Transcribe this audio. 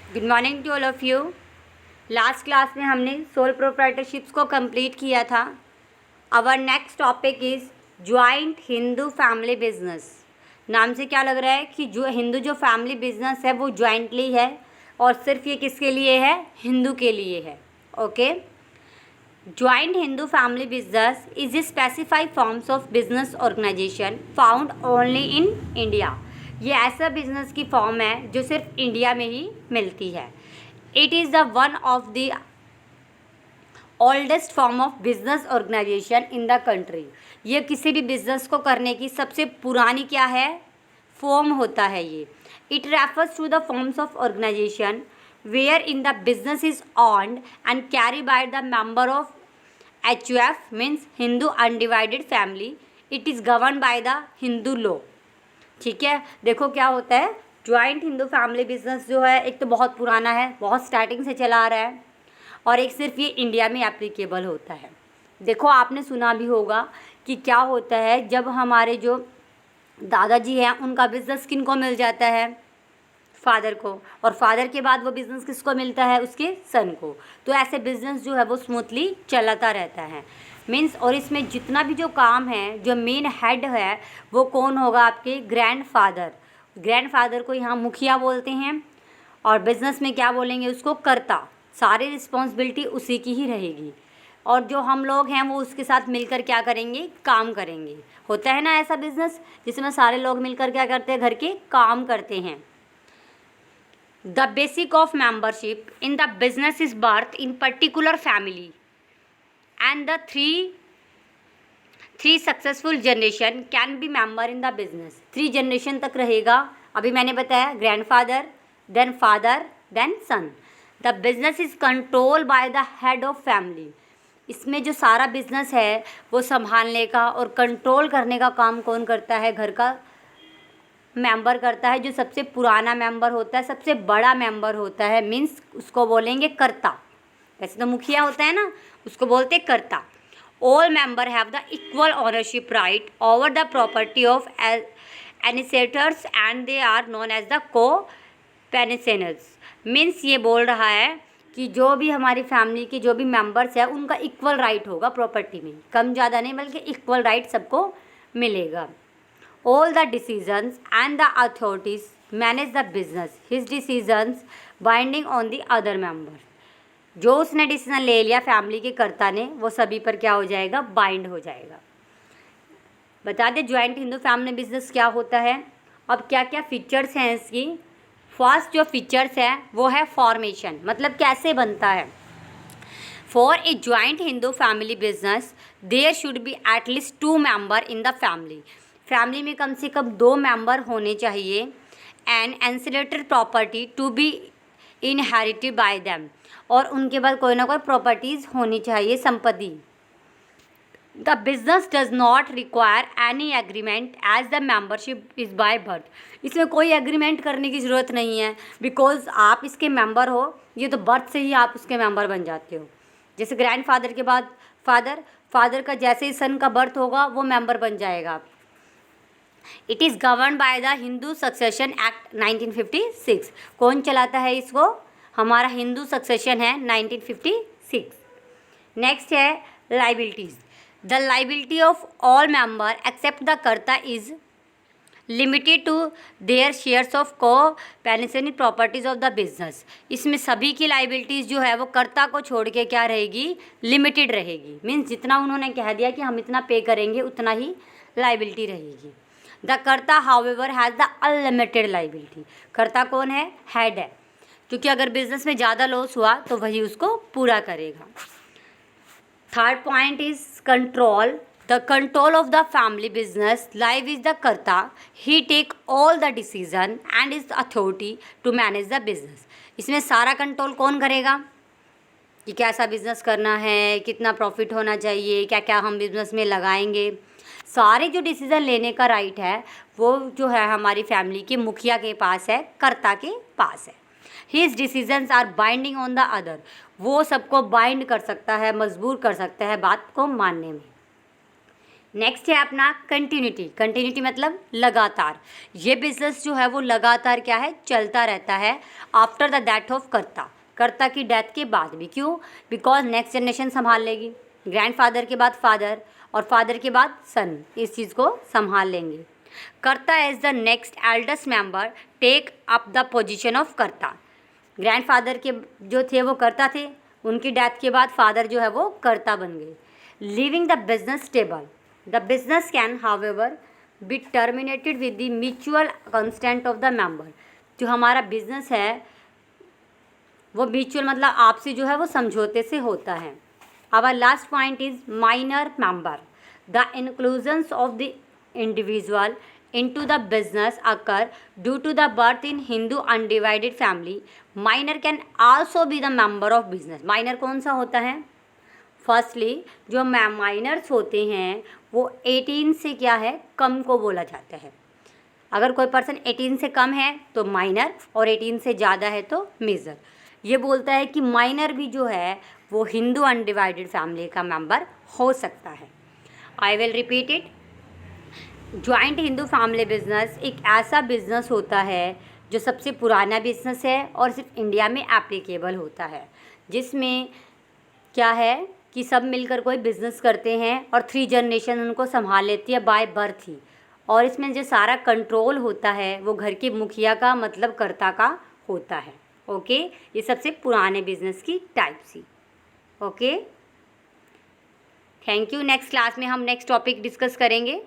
Good morning to all of you. Last class में हमने sole proprietorships को complete किया था। Our next topic is joint Hindu family business. नाम से क्या लग रहा है कि जो हिंदू जो फैमिली बिजनेस है वो ज्वाइंटली है और सिर्फ ये किसके लिए है? हिंदू के लिए है। Okay. Joint Hindu family business is a specified forms of business organisation found only in India. ये ऐसा बिजनेस की फॉर्म है जो सिर्फ इंडिया में ही मिलती है। It is the one of the oldest form of business organisation in the country. ये किसी भी बिजनेस को करने की सबसे पुरानी क्या है? फॉर्म होता है ये। It refers to the forms of organisation where in the business is owned and carry by the member of HUF means Hindu undivided family. It is govern by the Hindu law. ठीक है, देखो क्या होता है। ज्वाइंट हिंदू फैमिली बिजनेस जो है एक तो बहुत पुराना है, बहुत स्टार्टिंग से चला आ रहा है, और एक सिर्फ ये इंडिया में एप्लीकेबल होता है। देखो आपने सुना भी होगा कि क्या होता है जब हमारे जो दादाजी हैं उनका बिजनेस किन को मिल जाता है? फादर को, और फादर के बाद वो बिज़नेस किसको मिलता है? उसके सन को। तो ऐसे बिजनेस जो है वो स्मूथली चलाता रहता है मीन्स। और इसमें जितना भी जो काम है, जो मेन हेड है वो कौन होगा? आपके ग्रैंडफादर। ग्रैंडफादर को यहाँ मुखिया बोलते हैं, और बिजनेस में क्या बोलेंगे? उसको कर्ता। सारी रिस्पॉन्सिबिलिटी उसी की ही रहेगी, और जो हम लोग हैं वो उसके साथ मिलकर क्या करेंगे? काम करेंगे। होता है ना ऐसा बिजनेस जिसमें सारे लोग मिलकर क्या करते हैं? घर के काम करते हैं। The basic of membership in the business is birth in particular family and the three successful generation can be member in the business। 3 generation तक रहेगा। अभी मैंने बताया grandfather, then father, then son. The business is control by the head of family. इसमें जो सारा business है वो संभालने का और कंट्रोल करने का काम कौन करता है? घर का मेंबर करता है, जो सबसे पुराना मेंबर होता है, सबसे बड़ा मेंबर होता है मीन्स उसको बोलेंगे कर्ता। वैसे तो मुखिया होता है ना, उसको बोलते हैं karta. All member have the equal ownership right over the property of ancestors and they are known as the coparceners. Means ये बोल रहा है कि जो भी हमारी फैमिली के जो भी मेंबर्स हैं उनका इक्वल राइट होगा प्रॉपर्टी में, कम ज़्यादा नहीं बल्कि इक्वल राइट सबको मिलेगा। All the decisions and the authorities manage the business. His decisions binding on the other member. जो उसने डिसीजन ले लिया फैमिली के कर्ता ने, वो सभी पर क्या हो जाएगा? बाइंड हो जाएगा। बता दें ज्वाइंट हिंदू फैमिली बिजनेस क्या होता है। अब क्या क्या फीचर्स हैं इसकी। फर्स्ट जो फीचर्स है वो है फॉर्मेशन, मतलब कैसे बनता है। For a joint Hindu family business there should be at least 2 member in the family. Family में कम से कम 2 मेंबर होने चाहिए। And ancestral property to be inherited by them, और उनके बाद कोई ना कोई प्रॉपर्टीज़ होनी चाहिए, संपत्ति। The business does not require any agreement as the membership is by birth. इसमें कोई एग्रीमेंट करने की ज़रूरत नहीं है, बिकॉज आप इसके मेंबर हो, ये तो बर्थ से ही आप उसके मेंबर बन जाते हो। जैसे ग्रैंडफादर के बाद फादर का जैसे ही सन का बर्थ होगा वो मेंबर बन जाएगा आप। It is govern by the Hindu succession act 1956। कौन चलाता है इसको? हमारा हिंदू सक्सेशन है 1956। नेक्स्ट है liabilities. The liability of all member except the karta is limited to their shares of coparcenary properties of the business. इसमें सभी की लाइबिलिटीज़ जो है वो कर्ता को छोड़ के क्या रहेगी? लिमिटेड रहेगी। मीन्स जितना उन्होंने कह दिया कि हम इतना पे करेंगे उतना ही लाइबिलिटी रहेगी। द कर्ता however has the unlimited liability. कर्ता कौन है? हेड है, क्योंकि अगर बिजनेस में ज़्यादा लॉस हुआ तो वही उसको पूरा करेगा। Third point is control. The control of the family business live is the karta. He take all the decision and is authority to manage the business. इसमें सारा कंट्रोल कौन करेगा कि कैसा बिजनेस करना है, कितना प्रॉफिट होना चाहिए, क्या क्या हम बिजनेस में लगाएंगे। सारे जो डिसीज़न लेने का राइट है वो जो है हमारी फैमिली के मुखिया के पास है, कर्ता के पास है। His decisions are binding on the other. वो सबको बाइंड कर सकता है, मजबूर कर सकता है बात को मानने में। नेक्स्ट है अपना कंटिन्यूटी। कंटिन्यूटी मतलब लगातार। ये बिजनेस जो है वो लगातार क्या है, चलता रहता है आफ्टर द डेथ ऑफ कर्ता, कर्ता की डेथ के बाद भी। क्यों? बिकॉज नेक्स्ट जनरेशन संभाल लेगी, ग्रैंडफादर के बाद फादर और फादर के बाद सन इस चीज़ को संभाल लेंगे। Karta as the next eldest member take up the position of karta. Grandfather के जो थे वो कर्ता थे, उनकी डेथ के बाद फादर जो है वो कर्ता बन गए। Leaving the business stable, the business can however be terminated with the mutual consent of the member. जो हमारा बिजनेस है वो म्यूचुअल मतलब आपसी जो है वो समझौते से होता है। Our last point is minor member. The inclusions of the individual into the business occur due to the birth in Hindu undivided family. Minor can also be the member of business. Minor कौन सा होता है? Firstly जो miners होते हैं वो 18 से क्या है, कम को बोला जाता है। अगर कोई पर्सन 18 से कम है तो माइनर और 18 से ज़्यादा है तो मेजर। ये बोलता है कि माइनर भी जो है वो हिंदू अनडिवाइडेड फैमिली का मेंबर हो सकता है। I will repeat it. Joint Hindu family business एक ऐसा बिजनेस होता है जो सबसे पुराना बिजनेस है और सिर्फ इंडिया में एप्लीकेबल होता है, जिसमें क्या है कि सब मिलकर कोई बिज़नेस करते हैं और 3 जनरेशन उनको संभाल लेती है बाय बर्थ ही। और इसमें जो सारा कंट्रोल होता है वो घर के मुखिया का मतलब कर्ता का होता है। ओके, ये सबसे पुराने बिजनेस की टाइप सी। Okay, thank you. Next class में हम नेक्स्ट टॉपिक डिस्कस करेंगे।